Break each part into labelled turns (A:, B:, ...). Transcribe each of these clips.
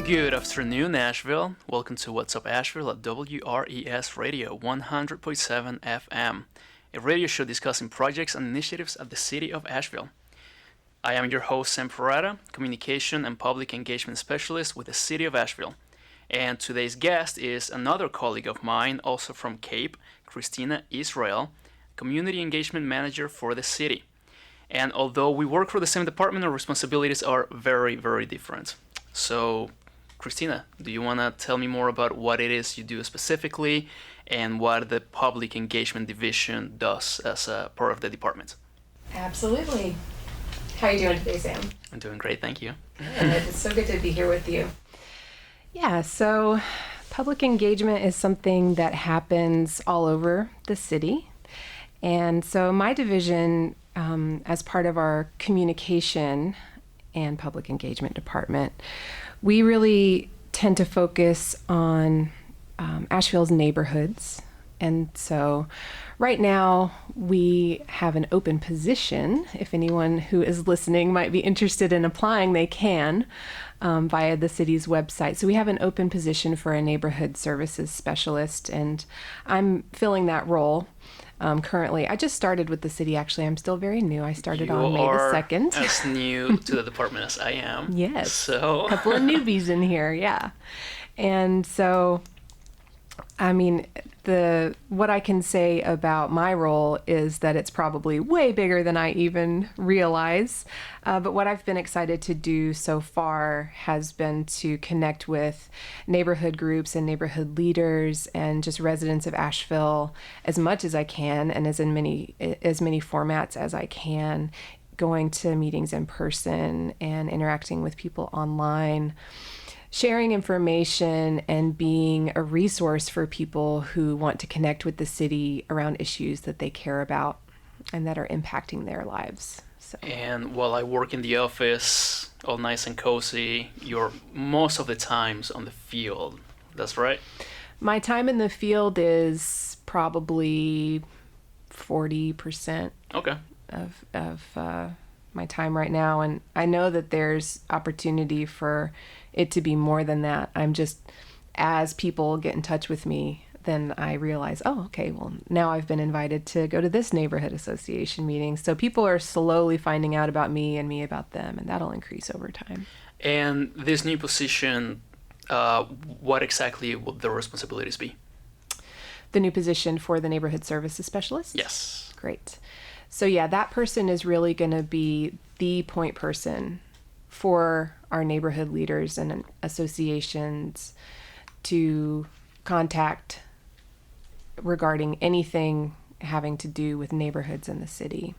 A: Good afternoon, Asheville. Welcome to What's Up Asheville at WRES Radio 100.7 FM, a radio show discussing projects and initiatives at the City of Asheville. I am your host, Sam Parada, Communication and Public Engagement Specialist with the City of Asheville. And today's guest is another colleague of mine, also from Cape, Kristina Israel, Community Engagement Manager for the city. And although we work for the same department, our responsibilities are very, very different. So, Kristina, do you want to tell me more about what it is you do specifically and what the Public Engagement Division does as a part of the department?
B: Absolutely. How are you doing today, Sam?
A: I'm doing great, thank you.
B: Good. It's so good to be here with you.
C: Yeah, so public engagement is something that happens all over the city. And so my division, as part of our communication and public engagement department, we really tend to focus on Asheville's neighborhoods. And so right now we have an open position. If anyone who is listening might be interested in applying, they can via the city's website. So we have an open position for a neighborhood services specialist, and I'm filling that role. Currently, I just started with the city, actually. I'm still very new. I started on May the 2nd.
A: As new to the department as I am.
C: Yes.
A: So
C: a couple of newbies in here, yeah. And so, I mean, what I can say about my role is that it's probably way bigger than I even realize. But what I've been excited to do so far has been to connect with neighborhood groups and neighborhood leaders and just residents of Asheville as much as I can, and as many formats as I can, going to meetings in person and interacting with people online, sharing information and being a resource for people who want to connect with the city around issues that they care about and that are impacting their lives. So.
A: And while I work in the office, all nice and cozy, you're most of the times on the field. That's right?
C: My time in the field is probably 40%
A: Okay.
C: of my time right now. And I know that there's opportunity for it to be more than that. I'm just, as people get in touch with me, then I realize, oh, okay, well, now I've been invited to go to this neighborhood association meeting. So people are slowly finding out about me and me about them, and that'll increase over time.
A: And this new position, what exactly will the responsibilities be?
C: The new position for the neighborhood services specialist?
A: Yes.
C: Great. So yeah, that person is really going to be the point person for our neighborhood leaders and associations to contact regarding anything having to do with neighborhoods in the city.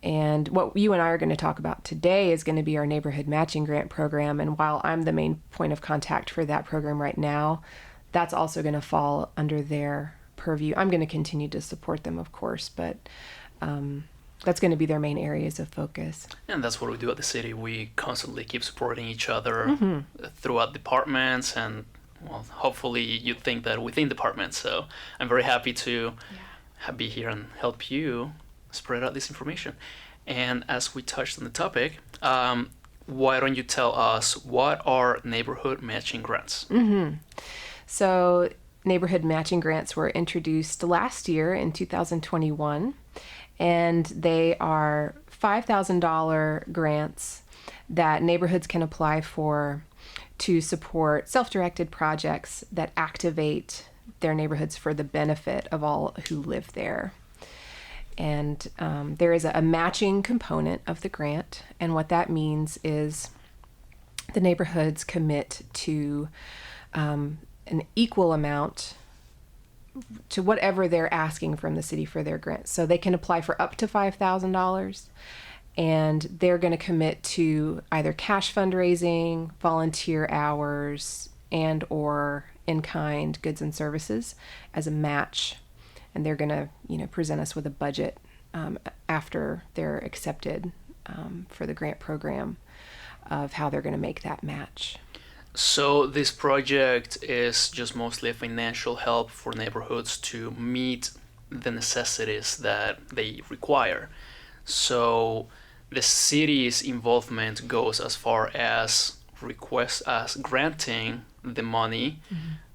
C: And what you and I are going to talk about today is going to be our neighborhood matching grant program. And while I'm the main point of contact for that program right now, that's also going to fall under their purview. I'm going to continue to support them, of course, but that's going to be their main areas of focus.
A: And that's what we do at the city. We constantly keep supporting each other throughout departments, and well, hopefully you think that within departments. So I'm very happy to be here and help you spread out this information. And as we touched on the topic, why don't you tell us what are neighborhood matching grants?
C: So neighborhood matching grants were introduced last year in 2021. And they are $5,000 grants that neighborhoods can apply for to support self-directed projects that activate their neighborhoods for the benefit of all who live there. And there is a matching component of the grant. And what that means is the neighborhoods commit to an equal amount to whatever they're asking from the city for their grant. So they can apply for up to $5,000, and they're going to commit to either cash fundraising, volunteer hours, and or in-kind goods and services as a match. And they're going to, present us with a budget after they're accepted for the grant program of how they're going to make that match.
A: So this project is just mostly a financial help for neighborhoods to meet the necessities that they require. So the city's involvement goes as far as request us granting the money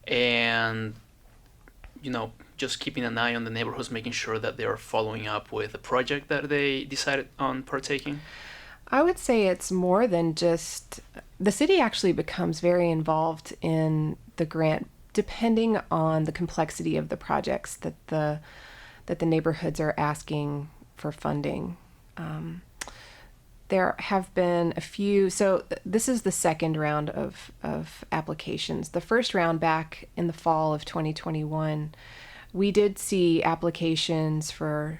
A: and, just keeping an eye on the neighborhoods, making sure that they are following up with the project that they decided on partaking?
C: I would say it's more than just the city actually becomes very involved in the grant depending on the complexity of the projects that the neighborhoods are asking for funding. There have been a few, so this is the second round of applications. The first round back in the fall of 2021, we did see applications for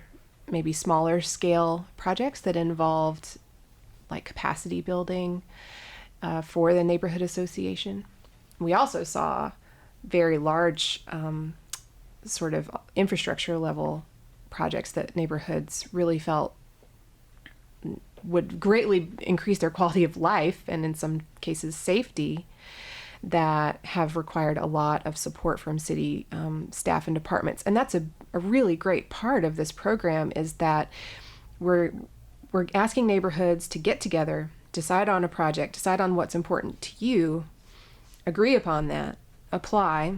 C: maybe smaller scale projects that involved like capacity building for the neighborhood association. We also saw very large sort of infrastructure level projects that neighborhoods really felt would greatly increase their quality of life and in some cases safety, that have required a lot of support from city staff and departments. And that's a really great part of this program, is that we're asking neighborhoods to get together, decide on a project, decide on what's important to you, agree upon that, apply,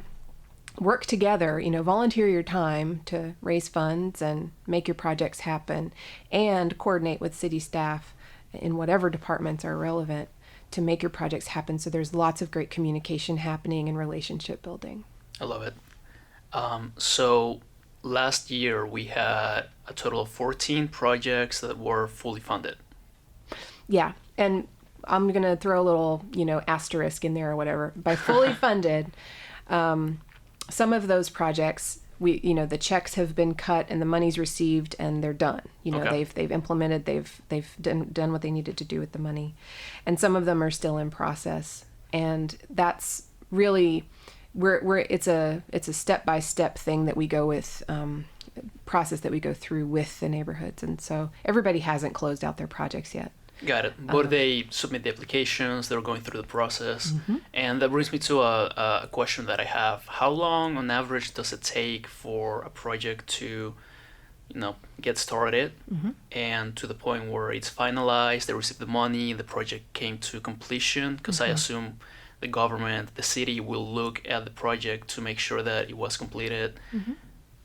C: work together, volunteer your time to raise funds and make your projects happen, and coordinate with city staff in whatever departments are relevant to make your projects happen. So there's lots of great communication happening and relationship building.
A: I love it. So last year we had a total of 14 projects that were fully funded.
C: Yeah, and I'm going to throw a little, asterisk in there or whatever. By fully funded, some of those projects, the checks have been cut and the money's received and they're done.
A: Okay.
C: They've implemented, they've done what they needed to do with the money, and some of them are still in process. And that's really it's a step-by-step thing that we go with, process that we go through with the neighborhoods, and so everybody hasn't closed out their projects yet.
A: Got it. But they submit the applications, they're going through the process. And that brings me to a question that I have. How long on average does it take for a project to, get started and to the point where it's finalized, they receive the money, the project came to completion? Because I assume the government, the city will look at the project to make sure that it was completed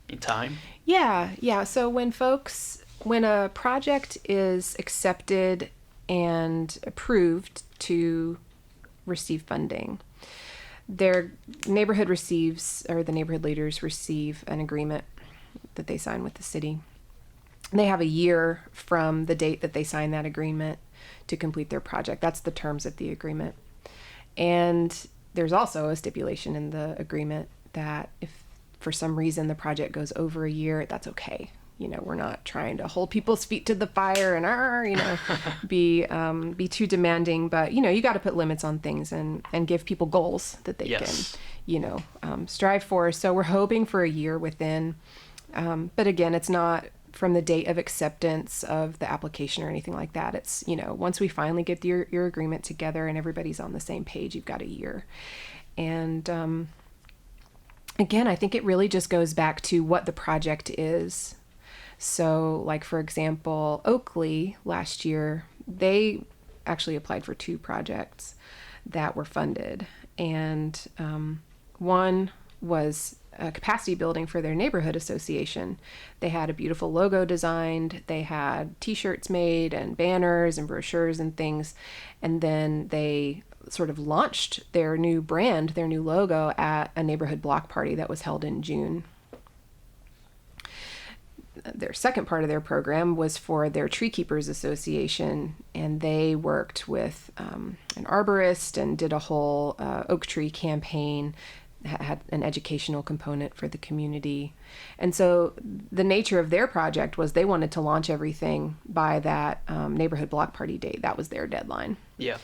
A: in time.
C: Yeah. So when a project is accepted and approved to receive funding, the neighborhood leaders receive an agreement that they sign with the city. They have a year from the date that they sign that agreement to complete their project. That's the terms of the agreement. And there's also a stipulation in the agreement that if for some reason the project goes over a year, that's okay. We're not trying to hold people's feet to the fire and, be too demanding, but, you got to put limits on things and give people goals that they can, strive for. So we're hoping for a year within, but again, it's not from the date of acceptance of the application or anything like that. It's, once we finally get your agreement together and everybody's on the same page, you've got a year. And, again, I think it really just goes back to what the project is. So, like, for example, Oakley last year, they actually applied for 2 projects that were funded. And one was a capacity building for their neighborhood association. They had a beautiful logo designed. They had T-shirts made and banners and brochures and things. And then they sort of launched their new brand, their new logo, at a neighborhood block party that was held in June. Their second part of their program was for their Tree Keepers Association, and they worked with an arborist and did a whole oak tree campaign, had an educational component for the community. And so the nature of their project was they wanted to launch everything by that neighborhood block party date. That was their deadline.
A: Yeah.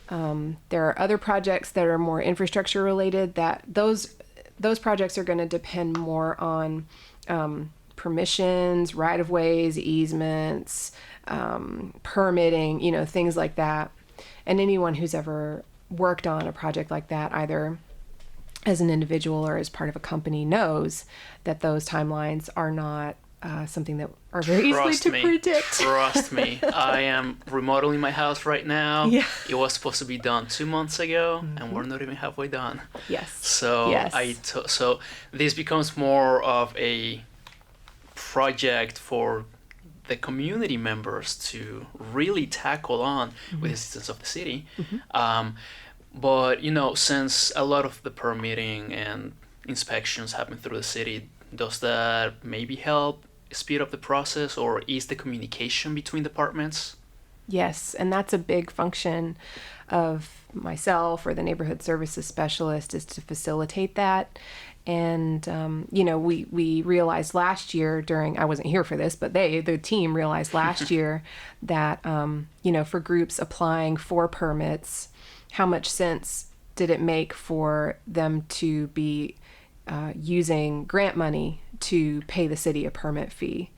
C: There are other projects that are more infrastructure related, that those projects are going to depend more on permissions, right-of-ways, easements, permitting, things like that. And anyone who's ever worked on a project like that, either as an individual or as part of a company, knows that those timelines are not something that are very easily to predict.
A: Trust me. I am remodeling my house right now.
C: Yeah.
A: It was supposed to be done 2 months ago, and we're not even halfway done.
C: Yes.
A: So
C: Yes.
A: so this becomes more of a project for the community members to really tackle on with the citizens of the city. But since a lot of the permitting and inspections happen through the city, does that maybe help speed up the process or ease the communication between departments?
C: Yes, and that's a big function of myself or the neighborhood services specialist, is to facilitate that. And we realized last year I wasn't here for this, but the team realized last year that for groups applying for permits, how much sense did it make for them to be using grant money to pay the city a permit fee.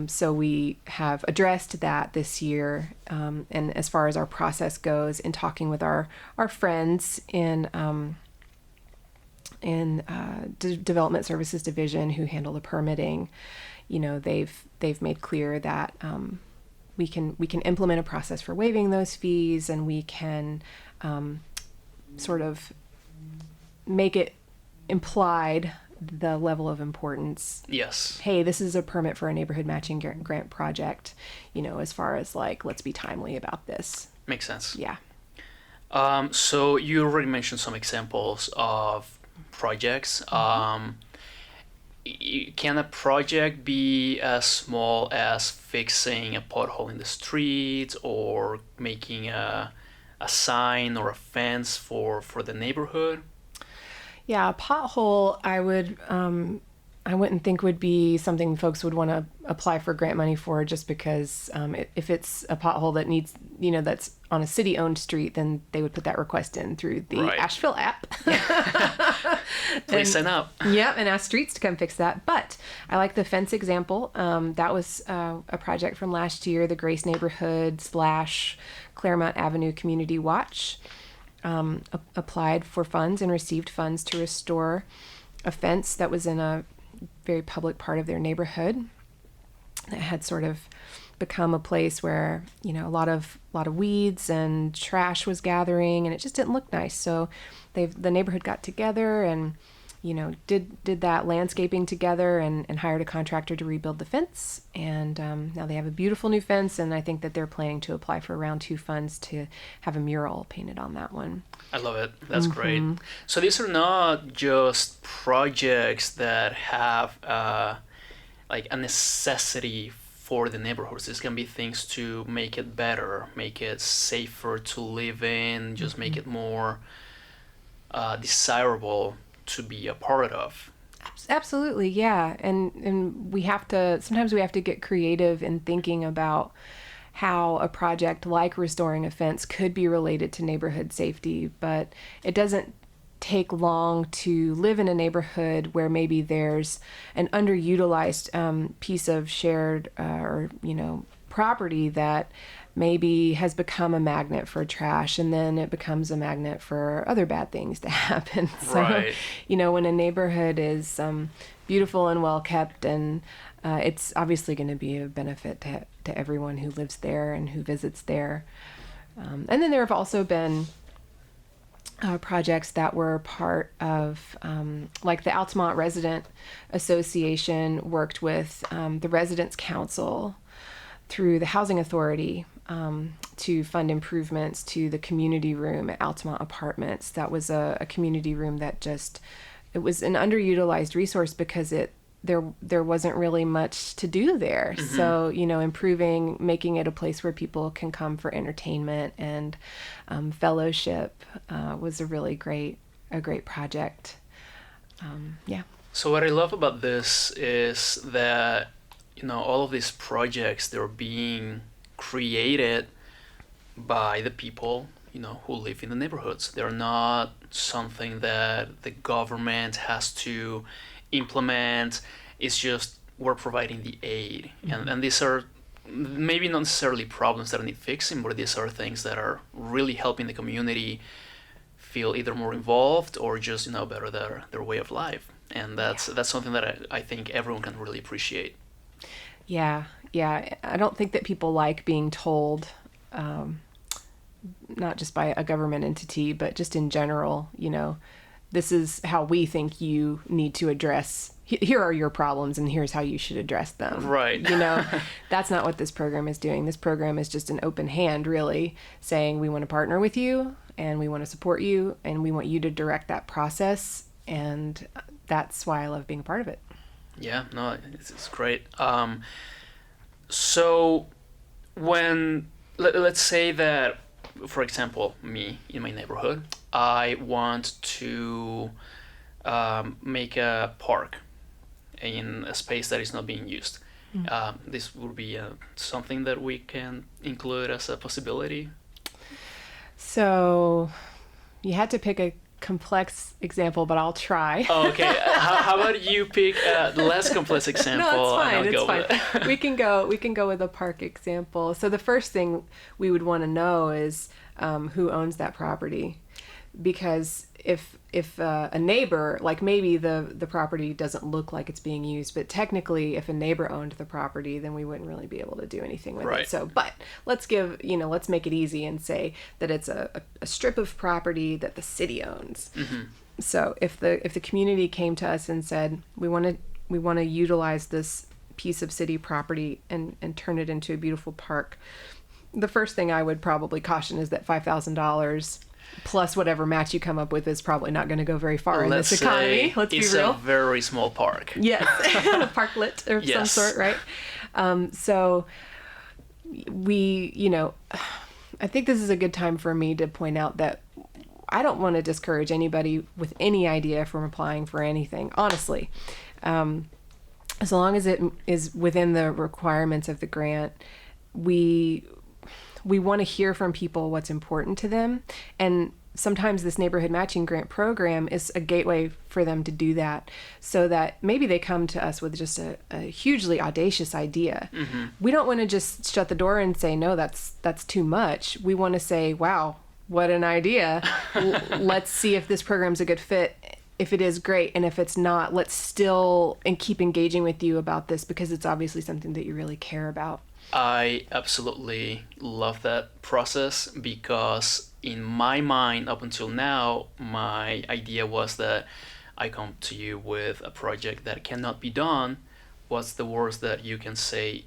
C: So we have addressed that this year, and as far as our process goes, in talking with our friends in Development Services Division who handle the permitting, they've made clear that we can implement a process for waiving those fees, and we can sort of make it implied the level of importance.
A: Yes.
C: Hey, this is a permit for a neighborhood matching grant project, as far as let's be timely about this.
A: Makes sense.
C: Yeah.
A: So you already mentioned some examples of projects. Can a project be as small as fixing a pothole in the street or making a sign or a fence for the neighborhood?
C: Yeah, a pothole, I wouldn't think would be something folks would want to apply for grant money for, just because if it's a pothole that needs, that's on a city-owned street, then they would put that request in through the Asheville app.
A: Please sign up.
C: Yeah, and ask Streets to come fix that. But I like the fence example. That was a project from last year, the Grace Neighborhood / Claremont Avenue Community Watch. Applied for funds and received funds to restore a fence that was in a very public part of their neighborhood that had sort of become a place where a lot of weeds and trash was gathering, and it just didn't look nice. So the neighborhood got together and did that landscaping together and hired a contractor to rebuild the fence. And now they have a beautiful new fence, and I think that they're planning to apply for round 2 funds to have a mural painted on that one.
A: I love it. That's great. So these are not just projects that have like a necessity for the neighborhoods. These can be things to make it better, make it safer to live in, just make it more desirable to be a part of.
C: Absolutely, yeah. And sometimes we have to get creative in thinking about how a project like restoring a fence could be related to neighborhood safety, but it doesn't take long to live in a neighborhood where maybe there's an underutilized piece of shared or property that maybe has become a magnet for trash, and then it becomes a magnet for other bad things to happen. So,
A: Right.
C: When a neighborhood is beautiful and well kept, and it's obviously going to be a benefit to everyone who lives there and who visits there. And then there have also been projects that were part of, like the Altamont Resident Association worked with the Residents Council through the Housing Authority to fund improvements to the community room at Altamont Apartments. That was a community room that it was an underutilized resource because there wasn't really much to do there.
A: Mm-hmm.
C: So, improving, making it a place where people can come for entertainment and fellowship was a great project. Yeah.
A: So what I love about this is that all of these projects, they're being created by the people who live in the neighborhoods. They're not something that the government has to implement. It's just we're providing the aid.
C: Mm-hmm.
A: And these are maybe not necessarily problems that need fixing, but these are things that are really helping the community feel either more involved or just better their way of life. And that's something that I think everyone can really appreciate.
C: Yeah, yeah. I don't think that people like being told, not just by a government entity, but just in general, this is how we think you need to address. Here are your problems, and here's how you should address them.
A: Right.
C: That's not what this program is doing. This program is just an open hand, really, saying we want to partner with you, and we want to support you, and we want you to direct that process, and that's why I love being a part of it.
A: Yeah, no, it's great. So when let's say that, for example, me in my neighborhood, I want to make a park in a space that is not being used. This would be something that we can include as a possibility.
C: So you had to pick a complex example, but I'll try.
A: Oh, okay. How about you pick a less complex example?
C: No, it's fine.
A: And I'll
C: It's
A: go
C: fine.
A: with it.
C: We can go with a park example. So the first thing we would want to know is who owns that property, because if a neighbor, like maybe the property doesn't look like it's being used, but technically if a neighbor owned the property, then we wouldn't really be able to do anything with
A: Right.
C: it. So, but let's make it easy and say that it's a strip of property that the city owns.
A: Mm-hmm.
C: So if the community came to us and said we want to utilize this piece of city property and turn it into a beautiful park, the first thing I would probably caution is that $5,000 plus whatever match you come up with is probably not going to go very far in this economy. Let's be real.
A: It's a very small park.
C: Yes, parklet of some
A: Yes.
C: sort, right? So I think this is a good time for me to point out that I don't want to discourage anybody with any idea from applying for anything, honestly. As long as it is within the requirements of the grant, we want to hear from people what's important to them. And sometimes this neighborhood matching grant program is a gateway for them to do that, so that maybe they come to us with just a hugely audacious idea. Mm-hmm. We don't want to just shut the door and say, no, that's too much. We want to say, wow, what an idea. Let's see if this program's a good fit. If it is, great. And if it's not, let's still and keep engaging with you about this, because it's obviously something that you really care about.
A: I absolutely love that process, because in my mind, up until now, my idea was that I come to you with a project that cannot be done. What's the worst that you can say?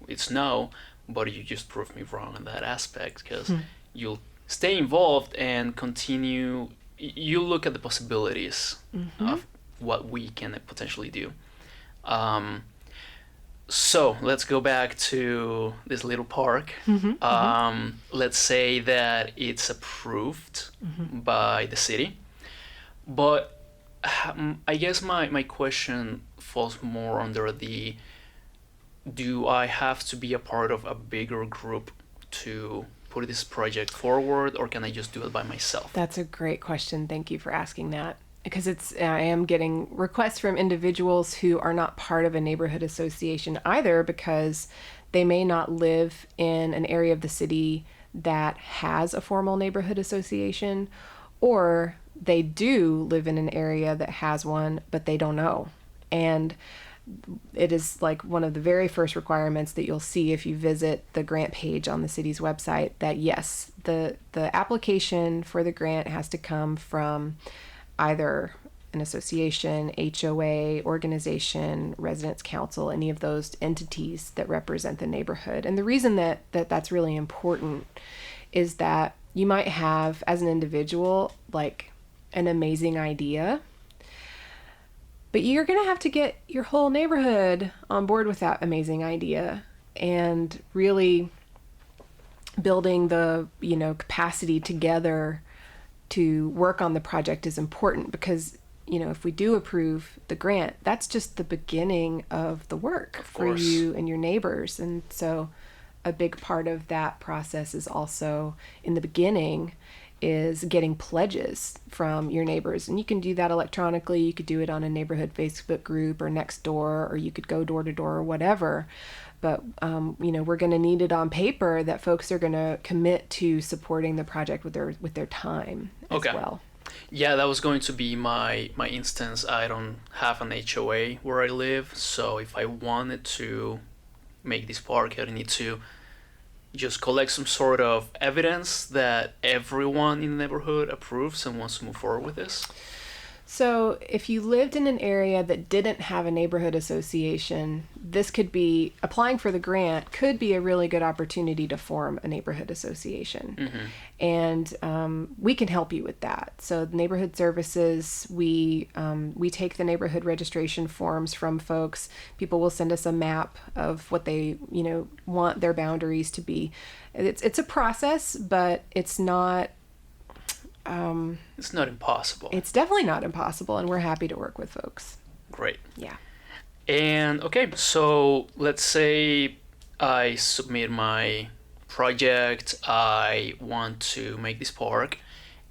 A: It's no, but you just proved me wrong in that aspect, because you'll stay involved and continue. You look at the possibilities of what we can potentially do. So let's go back to this little park. Let's say that it's approved by the city. But I guess my question falls more under the, do I have to be a part of a bigger group to put this project forward, or can I just do it by myself?
C: That's a great question. Thank you for asking that. Because I am getting requests from individuals who are not part of a neighborhood association either, because they may not live in an area of the city that has a formal neighborhood association, or they do live in an area that has one, but they don't know. And it is like one of the very first requirements that you'll see if you visit the grant page on the city's website, that yes, the application for the grant has to come from either an association, HOA, organization, residents council, any of those entities that represent the neighborhood. And the reason that's really important is that you might have, as an individual, like an amazing idea, but you're going to have to get your whole neighborhood on board with that amazing idea, and really building the, capacity together to work on the project is important, because if we do approve the grant, that's just the beginning of the work for you and your neighbors. And so a big part of that process is also, in the beginning, is getting pledges from your neighbors. And you can do that electronically. You could do it on a neighborhood Facebook group or next door, or you could go door to door or whatever. But, we're going to need it on paper that folks are going to commit to supporting the project with their time as well.
A: Yeah, that was going to be my instance. I don't have an HOA where I live, so if I wanted to make this park? How do you need to just collect some sort of evidence that everyone in the neighborhood approves and wants to move forward with this?
C: So, if you lived in an area that didn't have a neighborhood association, this could be applying for the grant, could be a really good opportunity to form a neighborhood association. And we can help you with that. So, neighborhood services, we take the neighborhood registration forms from folks. People will send us a map of what they want their boundaries to be. It's a process, but it's not.
A: It's not impossible.
C: It's definitely not impossible, and we're happy to work with folks.
A: Great.
C: Yeah.
A: And okay, so let's say I submit my project, I want to make this park,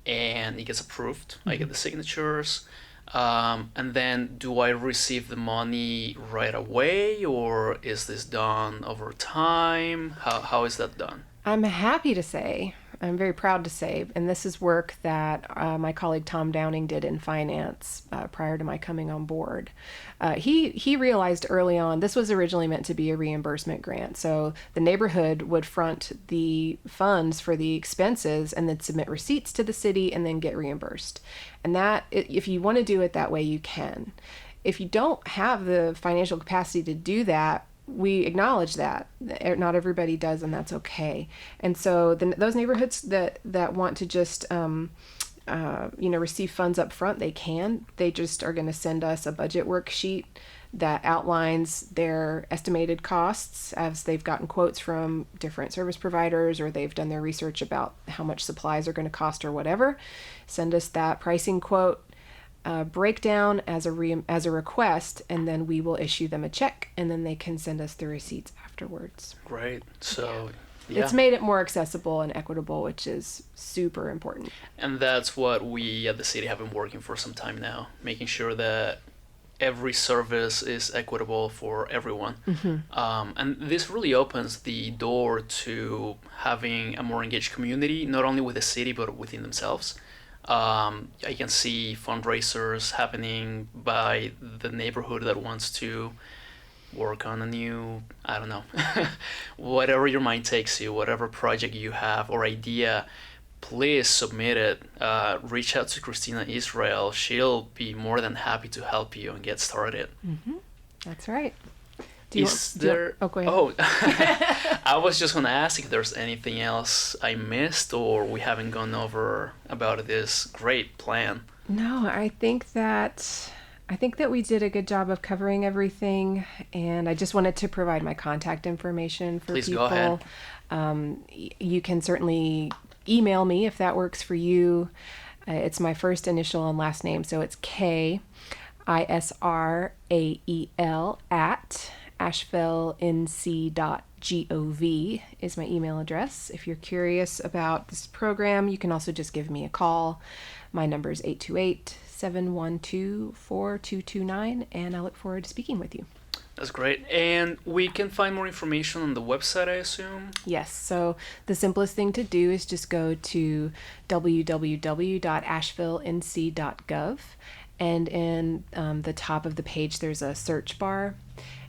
A: and it gets approved. I get the signatures, and then do I receive the money right away, or is this done over time? How is that done?
C: I'm happy to say, I'm very proud to say, and this is work that my colleague Tom Downing did in finance prior to my coming on board. He realized early on this was originally meant to be a reimbursement grant. So the neighborhood would front the funds for the expenses and then submit receipts to the city and then get reimbursed. And that, if you want to do it that way, you can. If you don't have the financial capacity to do that, we acknowledge that not everybody does, and that's okay. And so those neighborhoods that want to just receive funds up front, they can. They just are going to send us a budget worksheet that outlines their estimated costs as they've gotten quotes from different service providers, or they've done their research about how much supplies are going to cost or whatever. Send us that pricing quote. Breakdown as a request, and then we will issue them a check, and then they can send us the receipts afterwards.
A: Great. So
C: it's made it more accessible and equitable, which is super important.
A: And that's what we at the city have been working for some time now, making sure that every service is equitable for everyone. And this really opens the door to having a more engaged community, not only with the city, but within themselves. I can see fundraisers happening by the neighborhood that wants to work on a new, I don't know, whatever your mind takes you, whatever project you have or idea, please submit it. Reach out to Kristina Israel. She'll be more than happy to help you and get started.
C: That's right.
A: Go ahead. I was just going to ask if there's anything else I missed or we haven't gone over about this great plan.
C: No, I think that we did a good job of covering everything, and I just wanted to provide my contact information for
A: Please
C: people.
A: Go ahead.
C: You can certainly email me if that works for you. It's my first initial and last name, so it's KISRAEL at asheville.nc.gov is my email address. If you're curious about this program, you can also just give me a call. My number is 828-712-4229, and I look forward to speaking with you.
A: That's great. And we can find more information on the website, I assume?
C: Yes. So the simplest thing to do is just go to www.asheville.nc.gov, and in the top of the page, there's a search bar,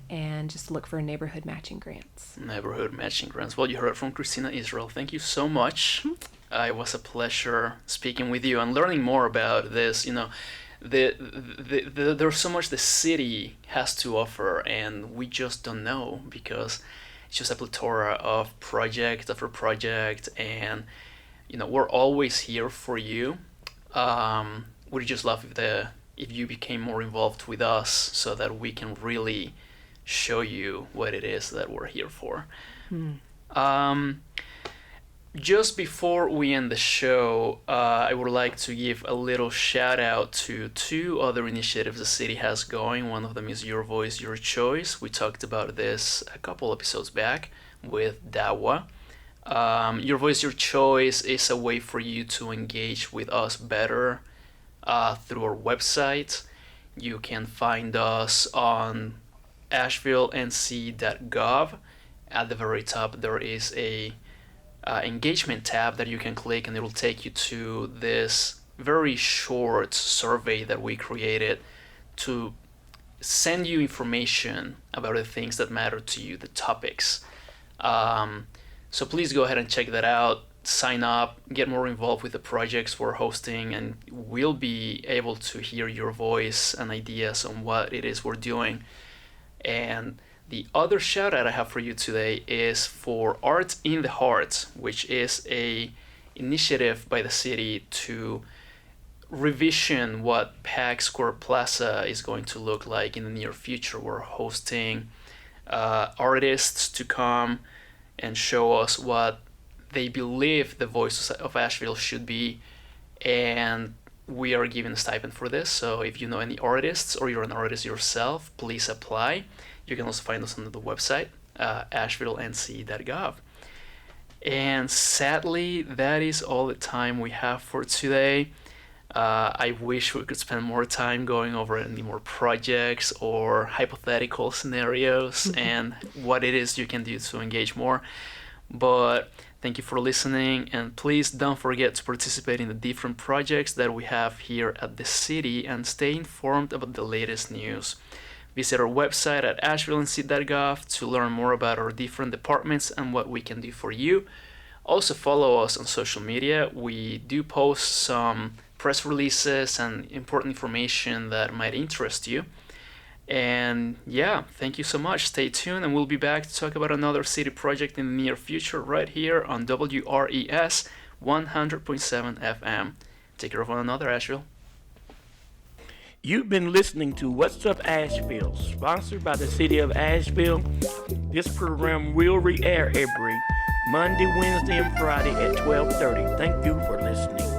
C: and just look for neighborhood matching grants.
A: Neighborhood matching grants. Well, you heard from Kristina Israel. Thank you so much. It was a pleasure speaking with you and learning more about this. There's so much the city has to offer, and we just don't know because it's just a plethora of project after project, and we're always here for you. We'd just love if you became more involved with us so that we can really show you what it is that we're here for. Just before we end the show, I would like to give a little shout out to two other initiatives the city has going. One of them is Your Voice, Your Choice. We talked about this a couple episodes back with Dawa. Your Voice, Your Choice is a way for you to engage with us better through our website. You can find us on asheville.nc.gov. At the very top, there is a engagement tab that you can click, and it will take you to this very short survey that we created to send you information about the things that matter to you, the topics. So please go ahead and check that out. Sign up, get more involved with the projects we're hosting, and we'll be able to hear your voice and ideas on what it is we're doing. And the other shout out I have for you today is for Art in the Heart, which is a initiative by the city to revision what Pack Square Plaza is going to look like in the near future. We're hosting artists to come and show us what they believe the voice of Asheville should be, and we are giving a stipend for this. So if you know any artists or you're an artist yourself, please apply. You can also find us on the website, asheville.nc.gov. And sadly, that is all the time we have for today. I wish we could spend more time going over any more projects or hypothetical scenarios and what it is you can do to engage more. But thank you for listening, and please don't forget to participate in the different projects that we have here at the city and stay informed about the latest news. Visit our website at asheville.nc.gov to learn more about our different departments and what we can do for you. Also follow us on social media. We do post some press releases and important information that might interest you. And yeah, thank you so much. Stay tuned, and we'll be back to talk about another city project in the near future right here on WRES 100.7 FM. Take care of one another, Asheville.
D: You've been listening to What's Up Asheville, sponsored by the City of Asheville. This program will re-air every Monday, Wednesday, and Friday at 12:30. Thank you for listening.